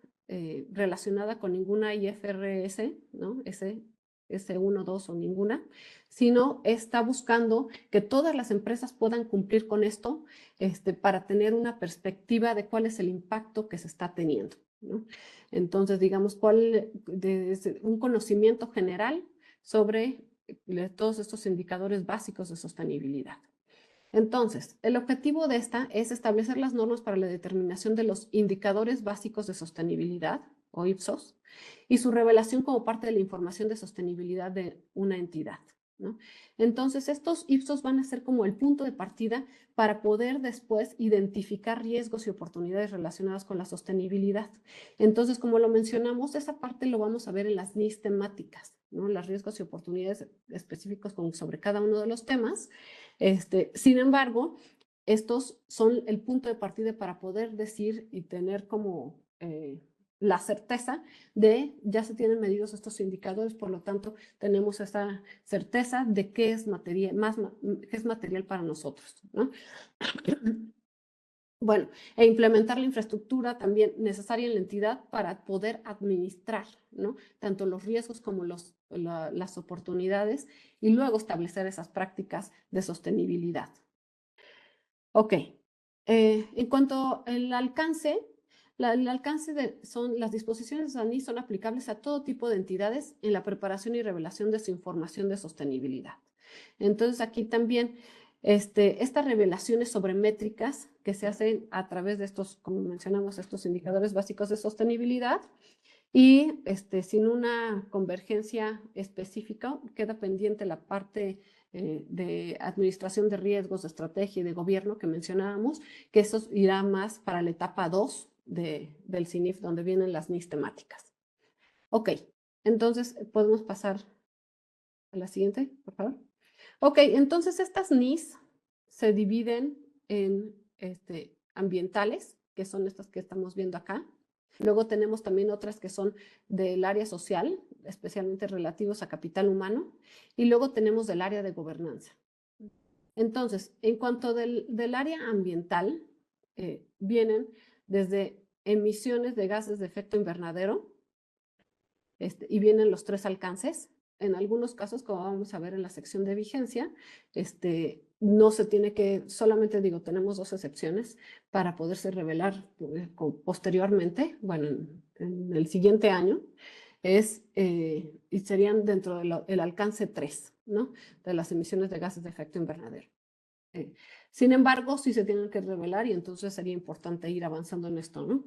relacionada con ninguna IFRS, ¿no? S1, 2 o ninguna, sino está buscando que todas las empresas puedan cumplir con esto para tener una perspectiva de cuál es el impacto que se está teniendo, ¿no? Entonces, digamos, un conocimiento general sobre todos estos indicadores básicos de sostenibilidad. Entonces, el objetivo de esta es establecer las normas para la determinación de los indicadores básicos de sostenibilidad, o IPSOS, y su revelación como parte de la información de sostenibilidad de una entidad, ¿no? Entonces, estos IPSOS van a ser como el punto de partida para poder después identificar riesgos y oportunidades relacionadas con la sostenibilidad. Entonces, como lo mencionamos, esa parte lo vamos a ver en las NIS temáticas, ¿no? Los riesgos y oportunidades específicos sobre cada uno de los temas. Sin embargo, estos son el punto de partida para poder decir y tener como la certeza de ya se tienen medidos estos indicadores, por lo tanto tenemos esa certeza de qué es material para nosotros, ¿no? Bueno, e implementar la infraestructura también necesaria en la entidad para poder administrar, ¿no? Tanto los riesgos como las oportunidades y luego establecer esas prácticas de sostenibilidad. Ok, en cuanto al alcance, son las disposiciones de SANI son aplicables a todo tipo de entidades en la preparación y revelación de su información de sostenibilidad. Entonces aquí también estas revelaciones sobre métricas que se hacen a través de estos, como mencionamos, estos indicadores básicos de sostenibilidad y sin una convergencia específica, queda pendiente la parte de administración de riesgos, de estrategia y de gobierno que mencionábamos, que eso irá más para la etapa 2 del CINIF, donde vienen las NIS temáticas. Ok, entonces podemos pasar a la siguiente, por favor. Ok, entonces estas NIS se dividen en ambientales, que son estas que estamos viendo acá. Luego tenemos también otras que son del área social, especialmente relativos a capital humano. Y luego tenemos del área de gobernanza. Entonces, en cuanto del área ambiental, vienen desde emisiones de gases de efecto invernadero, y vienen los 3 alcances. En algunos casos, como vamos a ver en la sección de vigencia, no se tiene que, solamente digo, tenemos 2 excepciones para poderse revelar posteriormente, bueno, en el siguiente año, y serían dentro del alcance 3, ¿no? De las emisiones de gases de efecto invernadero. Sin embargo, sí se tienen que revelar y entonces sería importante ir avanzando en esto, ¿no?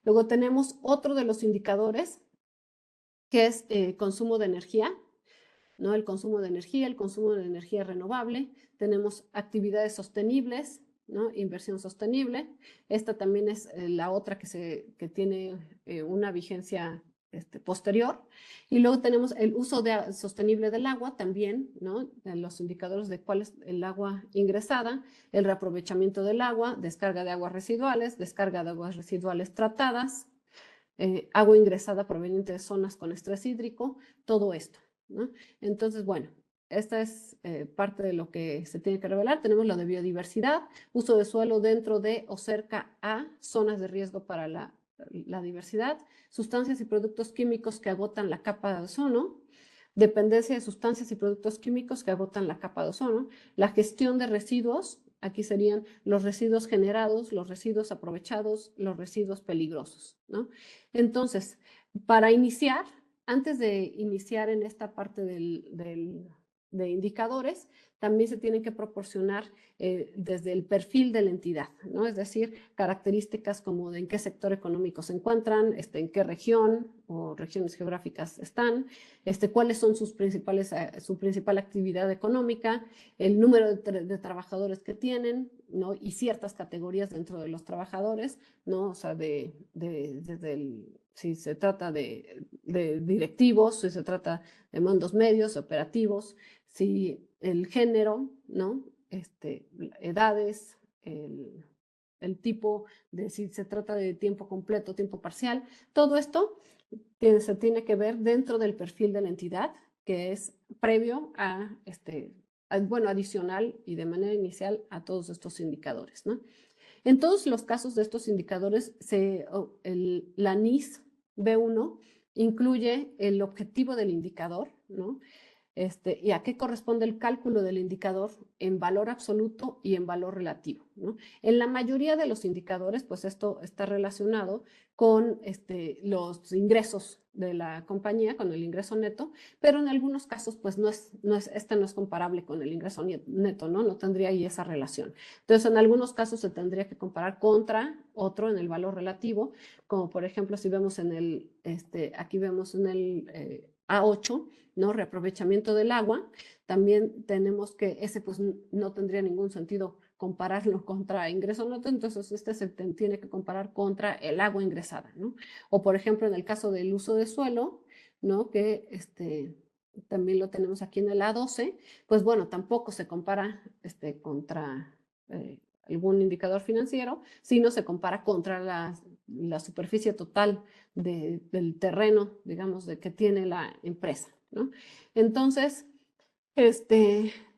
Luego tenemos otro de los indicadores, que es consumo de energía, ¿no? El consumo de energía renovable. Tenemos actividades sostenibles, ¿no? Inversión sostenible. Esta también es la otra que tiene una vigencia posterior. Y luego tenemos el uso sostenible del agua también, ¿no? Los indicadores de cuál es el agua ingresada, el reaprovechamiento del agua, descarga de aguas residuales, descarga de aguas residuales tratadas, agua ingresada proveniente de zonas con estrés hídrico, todo esto, ¿no? Entonces, bueno, esta es parte de lo que se tiene que revelar. Tenemos lo de biodiversidad, uso de suelo dentro de o cerca a zonas de riesgo para la diversidad, sustancias y productos químicos que agotan la capa de ozono, dependencia de sustancias y productos químicos que agotan la capa de ozono, la gestión de residuos. Aquí serían los residuos generados, los residuos aprovechados, los residuos peligrosos, ¿no? Entonces, para iniciar, antes de iniciar en esta parte de indicadores, también se tienen que proporcionar desde el perfil de la entidad, ¿no? Es decir, características como de en qué sector económico se encuentran, en qué región o regiones geográficas están, cuáles son su principal actividad económica, el número de trabajadores que tienen, ¿no? Y ciertas categorías dentro de los trabajadores, ¿no? O sea, si se trata de directivos, si se trata de mandos medios, operativos, si el género, ¿no? Edades, el tipo de si se trata de tiempo completo, tiempo parcial, todo esto se tiene que ver dentro del perfil de la entidad, que es previo bueno, adicional y de manera inicial a todos estos indicadores, ¿no? En todos los casos de estos indicadores, la NIS B1 incluye el objetivo del indicador, ¿no? Y a qué corresponde el cálculo del indicador en valor absoluto y en valor relativo, ¿no? En la mayoría de los indicadores, pues esto está relacionado con los ingresos de la compañía, con el ingreso neto, pero en algunos casos, pues no es comparable con el ingreso neto, ¿no? No tendría ahí esa relación. Entonces, en algunos casos se tendría que comparar contra otro en el valor relativo, como por ejemplo, si vemos en el, aquí vemos en el A8, ¿no? Reaprovechamiento del agua. También tenemos que ese pues no tendría ningún sentido compararlo contra ingreso neto, entonces se tiene que comparar contra el agua ingresada, ¿no? O por ejemplo, en el caso del uso de suelo, ¿no? Que también lo tenemos aquí en el A12, pues bueno, tampoco se compara contra algún indicador financiero, sino se compara contra la superficie total del terreno, digamos, que tiene la empresa, ¿no? Entonces,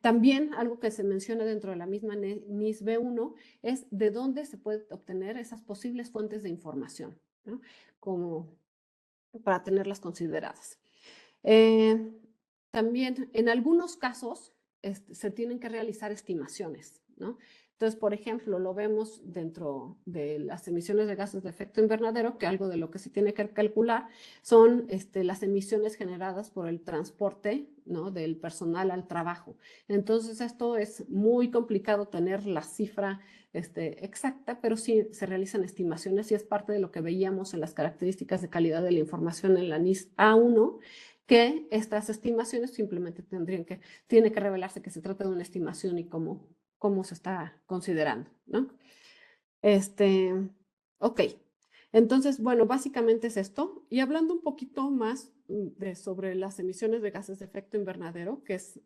también algo que se menciona dentro de la misma NIS B1 es de dónde se puede obtener esas posibles fuentes de información, ¿no? Como para tenerlas consideradas. También en algunos casos se tienen que realizar estimaciones, ¿no? Entonces, por ejemplo, lo vemos dentro de las emisiones de gases de efecto invernadero, que algo de lo que se tiene que calcular son las emisiones generadas por el transporte, ¿no? Del personal al trabajo. Entonces, esto es muy complicado tener la cifra exacta, pero sí se realizan estimaciones y es parte de lo que veíamos en las características de calidad de la información en la NIS A1, que estas estimaciones simplemente tiene que revelarse que se trata de una estimación y cómo se está considerando, ¿no? Ok, entonces, bueno, básicamente es esto. Y hablando un poquito más sobre las emisiones de gases de efecto invernadero, que es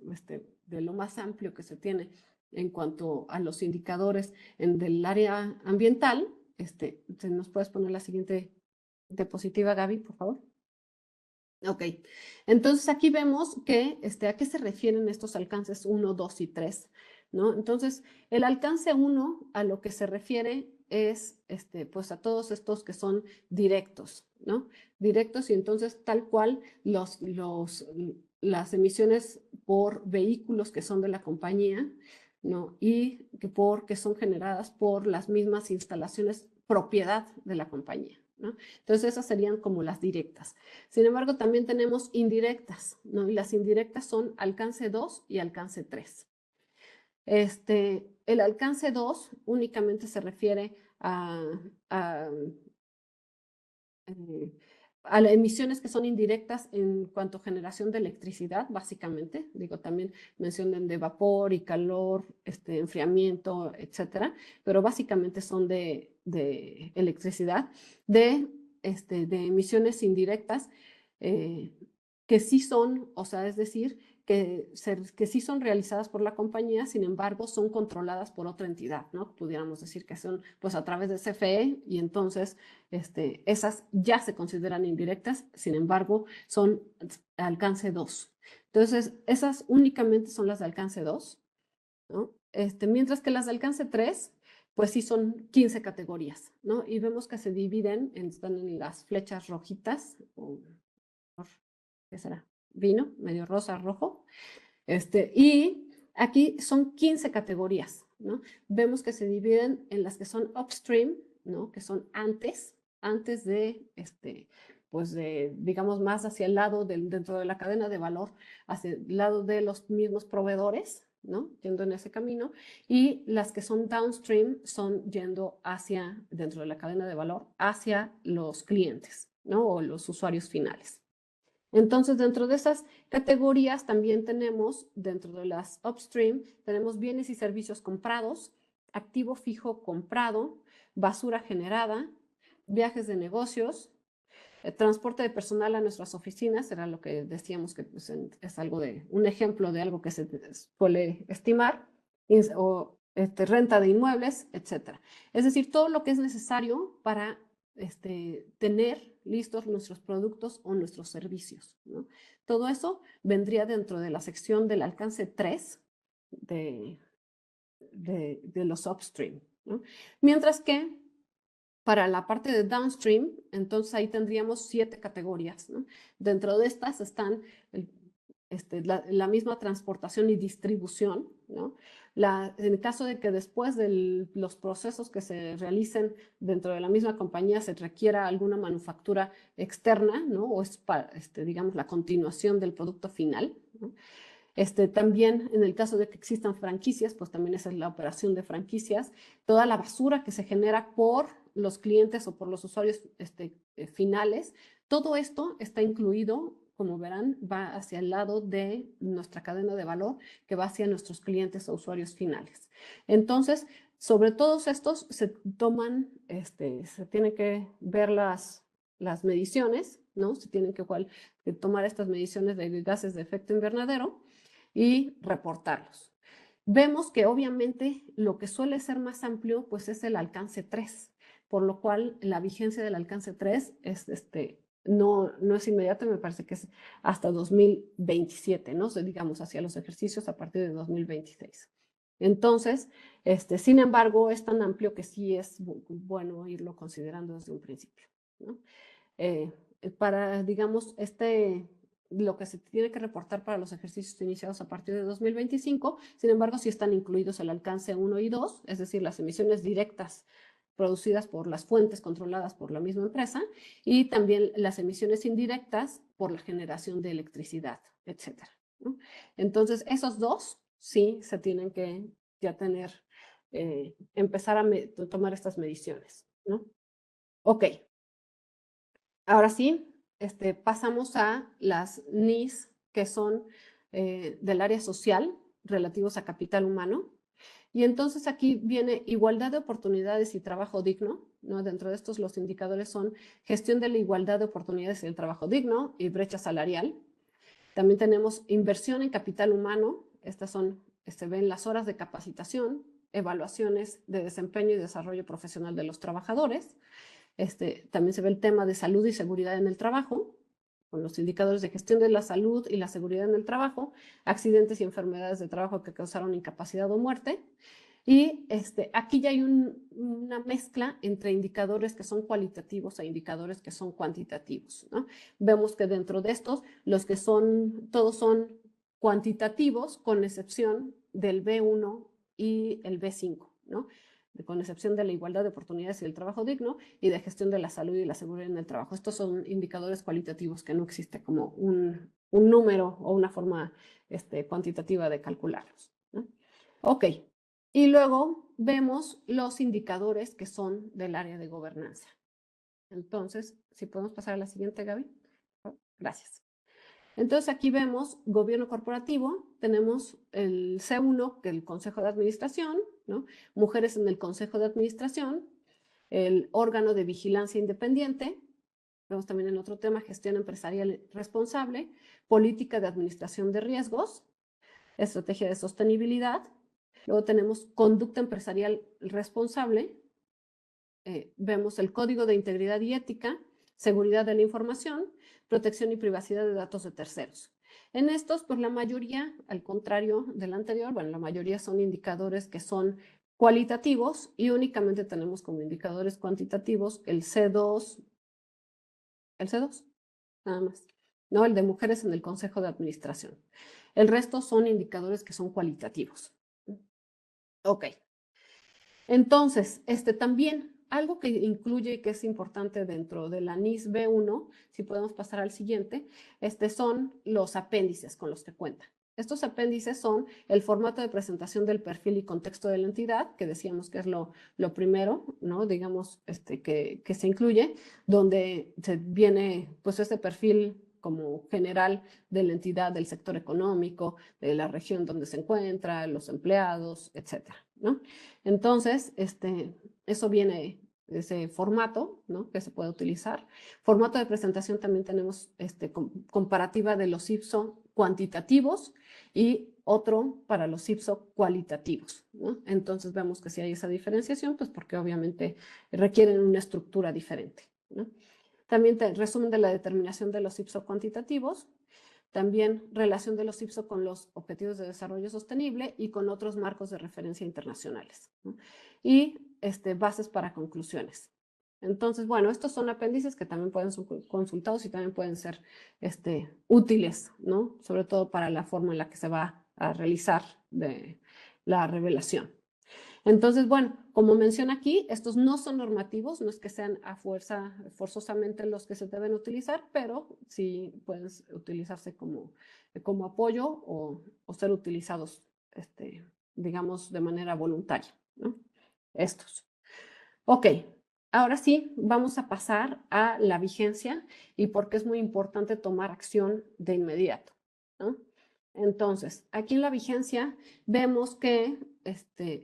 de lo más amplio que se tiene en cuanto a los indicadores del área ambiental, ¿nos puedes poner la siguiente diapositiva, Gaby, por favor? Ok, entonces aquí vemos que a qué se refieren estos alcances 1, 2 y 3, ¿no? Entonces, el alcance 1 a lo que se refiere es pues a todos estos que son directos, ¿no? Directos y entonces tal cual las emisiones por vehículos que son de la compañía, ¿no? Y que son generadas por las mismas instalaciones propiedad de la compañía, ¿no? Entonces, esas serían como las directas. Sin embargo, también tenemos indirectas, ¿no? Y las indirectas son alcance 2 y alcance 3. El alcance 2 únicamente se refiere a las emisiones que son indirectas en cuanto a generación de electricidad, básicamente. Digo, también mencionan de vapor y calor, enfriamiento, etcétera, pero básicamente son de electricidad, de emisiones indirectas que sí son, o sea, es decir, que sí son realizadas por la compañía, sin embargo, son controladas por otra entidad, ¿no? Pudiéramos decir que son, pues, a través de CFE, y entonces esas ya se consideran indirectas, sin embargo, son alcance 2. Entonces, esas únicamente son las de alcance 2, ¿no? Mientras que las de alcance 3, pues sí son 15 categorías, ¿no? Y vemos que se dividen, están en las flechas rojitas, o ¿qué será? Vino, medio rosa, rojo. Y aquí son 15 categorías, ¿no? Vemos que se dividen en las que son upstream, ¿no? Que son antes de, pues digamos, más hacia el lado dentro de la cadena de valor, hacia el lado de los mismos proveedores, ¿no? Yendo en ese camino. Y las que son downstream son yendo dentro de la cadena de valor, hacia los clientes, ¿no? O los usuarios finales. Entonces, dentro de esas categorías también tenemos, dentro de las upstream, tenemos bienes y servicios comprados, activo fijo comprado, basura generada, viajes de negocios, transporte de personal a nuestras oficinas, era lo que decíamos que pues, es algo un ejemplo de algo que se suele estimar, o renta de inmuebles, etc. Es decir, todo lo que es necesario para tener listos nuestros productos o nuestros servicios, ¿no? Todo eso vendría dentro de la sección del alcance 3 de los upstream, ¿no? Mientras que para la parte de downstream, entonces ahí tendríamos 7 categorías, ¿no? Dentro de estas están la misma transportación y distribución, ¿no? En el caso de que después de los procesos que se realicen dentro de la misma compañía se requiera alguna manufactura externa, ¿no? O es para, digamos, la continuación del producto final, ¿no? También en el caso de que existan franquicias, pues también esa es la operación de franquicias, toda la basura que se genera por los clientes o por los usuarios finales, todo esto está incluido, como verán, va hacia el lado de nuestra cadena de valor, que va hacia nuestros clientes o usuarios finales. Entonces, sobre todos estos se toman, se tienen que ver las mediciones, ¿no? Se tienen que tomar estas mediciones de gases de efecto invernadero y reportarlos. Vemos que obviamente lo que suele ser más amplio pues es el alcance 3, por lo cual la vigencia del alcance 3 es no es inmediata, me parece que es hasta 2027, ¿no? O sea, digamos, hacia los ejercicios a partir de 2026. Entonces, sin embargo, es tan amplio que sí es bueno irlo considerando desde un principio, ¿no? Para, digamos, lo que se tiene que reportar para los ejercicios iniciados a partir de 2025, sin embargo, sí están incluidos el alcance 1 y 2, es decir, las emisiones directas producidas por las fuentes controladas por la misma empresa y también las emisiones indirectas por la generación de electricidad, etc. ¿no? Entonces, esos dos sí se tienen que ya empezar a tomar estas mediciones, ¿no? Ok. Ahora sí, pasamos a las NIS que son del área social, relativos a capital humano. Y entonces aquí viene igualdad de oportunidades y trabajo digno, ¿no? Dentro de estos los indicadores son gestión de la igualdad de oportunidades y el trabajo digno y brecha salarial. También tenemos inversión en capital humano, estas son, ven las horas de capacitación, evaluaciones de desempeño y desarrollo profesional de los trabajadores. También se ve el tema de salud y seguridad en el trabajo, con los indicadores de gestión de la salud y la seguridad en el trabajo, accidentes y enfermedades de trabajo que causaron incapacidad o muerte. Y aquí ya hay una mezcla entre indicadores que son cualitativos e indicadores que son cuantitativos, ¿no? Vemos que dentro de estos, todos son cuantitativos, con excepción del B1 y el B5, ¿no? Con excepción de la igualdad de oportunidades y el trabajo digno y de gestión de la salud y la seguridad en el trabajo. Estos son indicadores cualitativos que no existe como un número o una forma cuantitativa de calcularlos, ¿no? Ok, y luego vemos los indicadores que son del área de gobernanza. Entonces, si podemos pasar a la siguiente, Gaby. Gracias. Entonces aquí vemos gobierno corporativo, tenemos el C1, que es el Consejo de Administración, ¿no? Mujeres en el Consejo de Administración, el órgano de vigilancia independiente, vemos también en otro tema gestión empresarial responsable, política de administración de riesgos, estrategia de sostenibilidad, luego tenemos conducta empresarial responsable, vemos el código de integridad y ética, seguridad de la información, protección y privacidad de datos de terceros. En estos, pues la mayoría, al contrario del anterior, bueno, la mayoría son indicadores que son cualitativos y únicamente tenemos como indicadores cuantitativos el C2, nada más, ¿no? El de mujeres en el Consejo de Administración. El resto son indicadores que son cualitativos. Ok. Entonces, también algo que incluye y que es importante dentro de la NIS B1, si podemos pasar al siguiente, son los apéndices con los que cuenta. Estos apéndices son el formato de presentación del perfil y contexto de la entidad, que decíamos que es lo primero, ¿no? Digamos, que se incluye, donde se viene pues este perfil como general de la entidad, del sector económico, de la región donde se encuentra, los empleados, etcétera, ¿no? Entonces, eso viene, ese formato, ¿no? Que se puede utilizar. Formato de presentación también tenemos comparativa de los IPSO cuantitativos y otro para los IPSO cualitativos, ¿no? Entonces vemos que si hay esa diferenciación, pues porque obviamente requieren una estructura diferente, ¿no? También resumen de la determinación de los IPSO cuantitativos, también relación de los IPSO con los Objetivos de Desarrollo Sostenible y con otros marcos de referencia internacionales, ¿no? Y bases para conclusiones. Entonces, bueno, estos son apéndices que también pueden ser consultados y también pueden ser útiles, ¿no? Sobre todo para la forma en la que se va a realizar la revelación. Entonces, bueno, como menciona aquí, estos no son normativos, no es que sean forzosamente los que se deben utilizar, pero sí pueden utilizarse como apoyo o ser utilizados, digamos, de manera voluntaria, ¿no? Estos. Ok, ahora sí, vamos a pasar a la vigencia y por qué es muy importante tomar acción de inmediato, ¿no? Entonces, aquí en la vigencia vemos que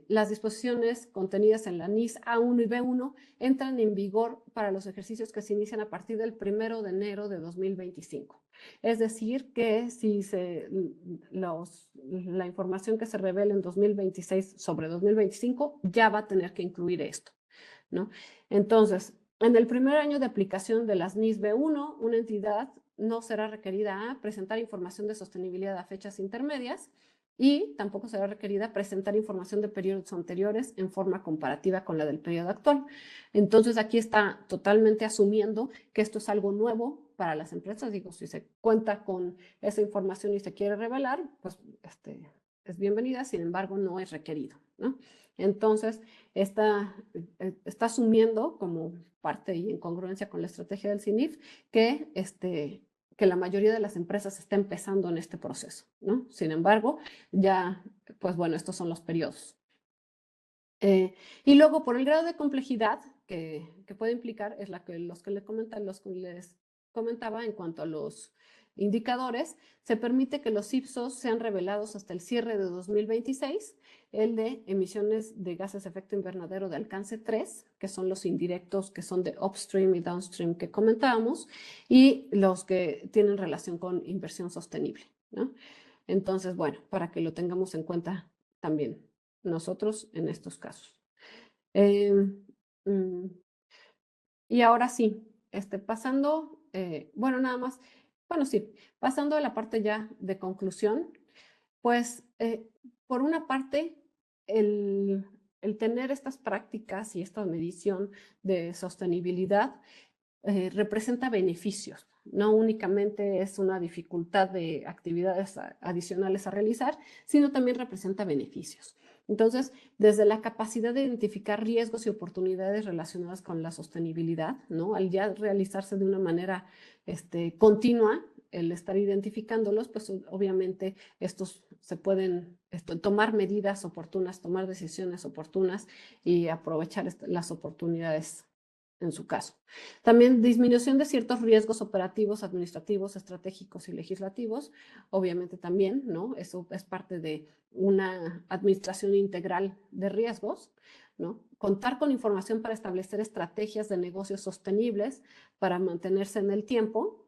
las disposiciones contenidas en la NIS A1 y B1 entran en vigor para los ejercicios que se inician a partir del 1 de enero de 2025. Es decir, que si la información que se revele en 2026 sobre 2025 ya va a tener que incluir esto, ¿no? Entonces, en el primer año de aplicación de las NIS B1, una entidad no será requerida a presentar información de sostenibilidad a fechas intermedias y tampoco será requerida presentar información de periodos anteriores en forma comparativa con la del periodo actual. Entonces, aquí está totalmente asumiendo que esto es algo nuevo para las empresas. Digo, si se cuenta con esa información y se quiere revelar, pues es bienvenida, sin embargo, no es requerido, ¿no? Entonces, está asumiendo como parte y en congruencia con la estrategia del CINIF que la mayoría de las empresas está empezando en este proceso, ¿no? Sin embargo, ya, pues bueno, estos son los periodos. Y luego, por el grado de complejidad que puede implicar, es los que les comentaba en cuanto a los indicadores, se permite que los IPSOS sean revelados hasta el cierre de 2026, el de emisiones de gases de efecto invernadero de alcance 3, que son los indirectos, que son de upstream y downstream que comentábamos, y los que tienen relación con inversión sostenible, ¿no? Entonces, bueno, para que lo tengamos en cuenta también nosotros en estos casos. Y ahora sí, pasando, bueno, nada más, bueno, sí, pasando a la parte ya de conclusión, pues, por una parte, el tener estas prácticas y esta medición de sostenibilidad representa beneficios. No únicamente es una dificultad de actividades adicionales a realizar, sino también representa beneficios. Entonces, desde la capacidad de identificar riesgos y oportunidades relacionadas con la sostenibilidad, ¿no? Al ya realizarse de una manera continua, el estar identificándolos, pues obviamente estos se pueden tomar medidas oportunas, tomar decisiones oportunas y aprovechar las oportunidades en su caso. También disminución de ciertos riesgos operativos, administrativos, estratégicos y legislativos, obviamente también, ¿no? Eso es parte de una administración integral de riesgos, ¿no? Contar con información para establecer estrategias de negocios sostenibles para mantenerse en el tiempo.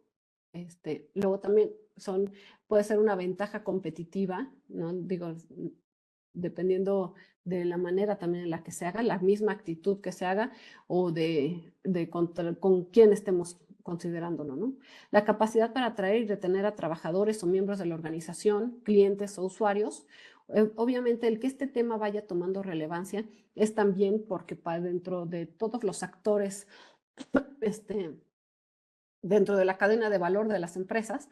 Luego también puede ser una ventaja competitiva, ¿no? Digo, dependiendo de la manera también en la que se haga, la misma actitud que se haga o con quién estemos considerándolo, ¿no? La capacidad para atraer y retener a trabajadores o miembros de la organización, clientes o usuarios. Obviamente el que este tema vaya tomando relevancia es también porque para dentro de todos los actores dentro de la cadena de valor de las empresas,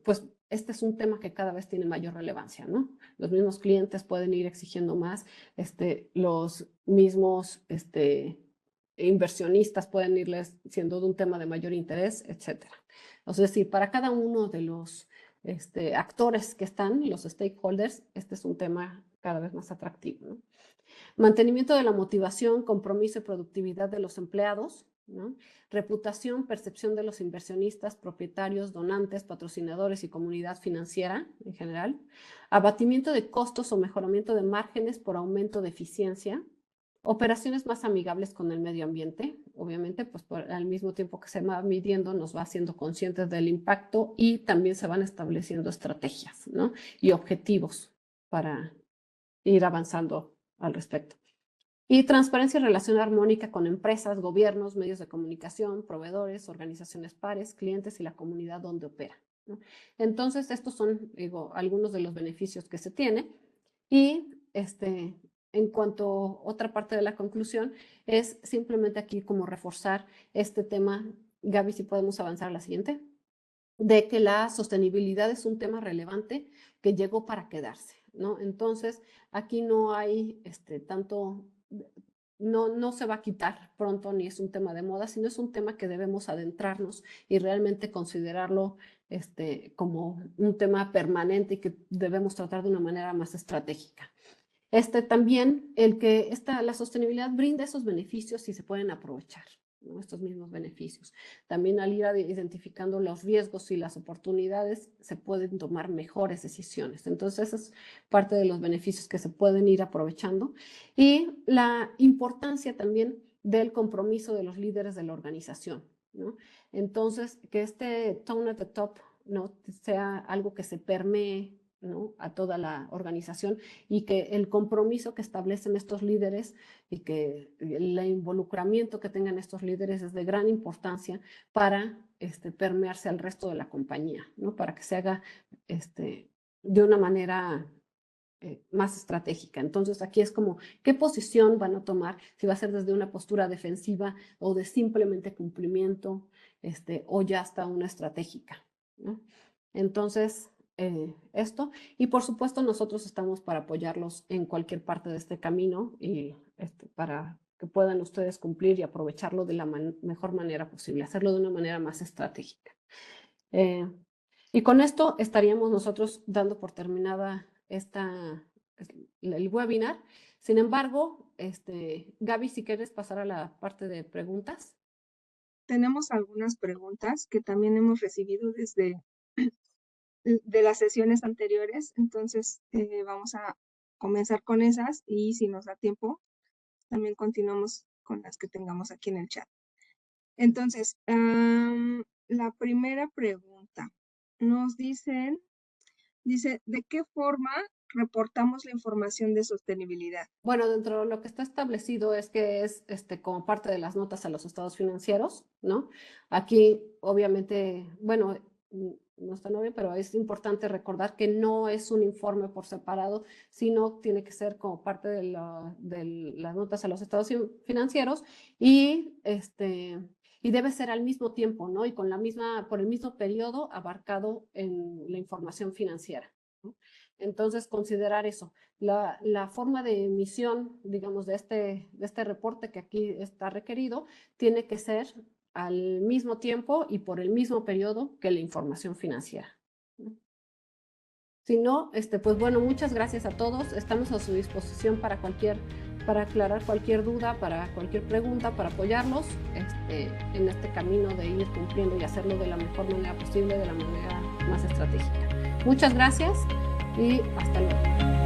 pues este es un tema que cada vez tiene mayor relevancia, ¿no? Los mismos clientes pueden ir exigiendo más, los mismos inversionistas pueden irles siendo de un tema de mayor interés, etcétera. Entonces, sí, para cada uno de los actores que están, los stakeholders, este es un tema cada vez más atractivo, ¿no? Mantenimiento de la motivación, compromiso y productividad de los empleados, ¿no? Reputación, percepción de los inversionistas, propietarios, donantes, patrocinadores y comunidad financiera en general. Abatimiento de costos o mejoramiento de márgenes por aumento de eficiencia. Operaciones más amigables con el medio ambiente, obviamente, pues al mismo tiempo que se va midiendo, nos va haciendo conscientes del impacto y también se van estableciendo estrategias, ¿no? Y objetivos para ir avanzando al respecto. Y transparencia y relación armónica con empresas, gobiernos, medios de comunicación, proveedores, organizaciones pares, clientes y la comunidad donde opera, ¿no? Entonces, estos son, digo, algunos de los beneficios que se tiene. Y en cuanto a otra parte de la conclusión, es simplemente aquí como reforzar este tema. Gaby, si podemos avanzar a la siguiente, de que la sostenibilidad es un tema relevante que llegó para quedarse, ¿no? Entonces, aquí no hay tanto, no se va a quitar pronto, ni es un tema de moda, sino es un tema que debemos adentrarnos y realmente considerarlo como un tema permanente y que debemos tratar de una manera más estratégica. También la sostenibilidad brinda esos beneficios y se pueden aprovechar, ¿no? Estos mismos beneficios. También al ir identificando los riesgos y las oportunidades, se pueden tomar mejores decisiones. Entonces, esa es parte de los beneficios que se pueden ir aprovechando. Y la importancia también del compromiso de los líderes de la organización, ¿no? Entonces, que tone at the top, ¿no?, sea algo que se permee, ¿no?, a toda la organización, y que el compromiso que establecen estos líderes y que el involucramiento que tengan estos líderes es de gran importancia para permearse al resto de la compañía, ¿no?, para que se haga de una manera más estratégica. Entonces, aquí es como, ¿qué posición van a tomar? Si va a ser desde una postura defensiva o de simplemente cumplimiento, o ya hasta una estratégica, ¿no? Entonces, esto, y por supuesto nosotros estamos para apoyarlos en cualquier parte de este camino y para que puedan ustedes cumplir y aprovecharlo de la mejor manera posible, hacerlo de una manera más estratégica. Y con esto estaríamos nosotros dando por terminada el webinar. Sin embargo, Gaby, si quieres pasar a la parte de preguntas. Tenemos algunas preguntas que también hemos recibido desde de las sesiones anteriores, entonces vamos a comenzar con esas y si nos da tiempo, también continuamos con las que tengamos aquí en el chat. Entonces, la primera pregunta nos dice, ¿de qué forma reportamos la información de sostenibilidad? Bueno, dentro de lo que está establecido es que es como parte de las notas a los estados financieros, ¿no? Aquí, obviamente, bueno, no está bien, pero es importante recordar que no es un informe por separado, sino tiene que ser como parte de las notas a los estados financieros y debe ser al mismo tiempo, ¿no? Y por el mismo periodo abarcado en la información financiera, ¿no? Entonces, considerar eso. La forma de emisión, digamos, de este reporte que aquí está requerido, tiene que ser al mismo tiempo y por el mismo periodo que la información financiera. Si no, pues bueno, muchas gracias a todos. Estamos a su disposición para aclarar cualquier duda, para cualquier pregunta, para apoyarlos en este camino de ir cumpliendo y hacerlo de la mejor manera posible, de la manera más estratégica. Muchas gracias y hasta luego.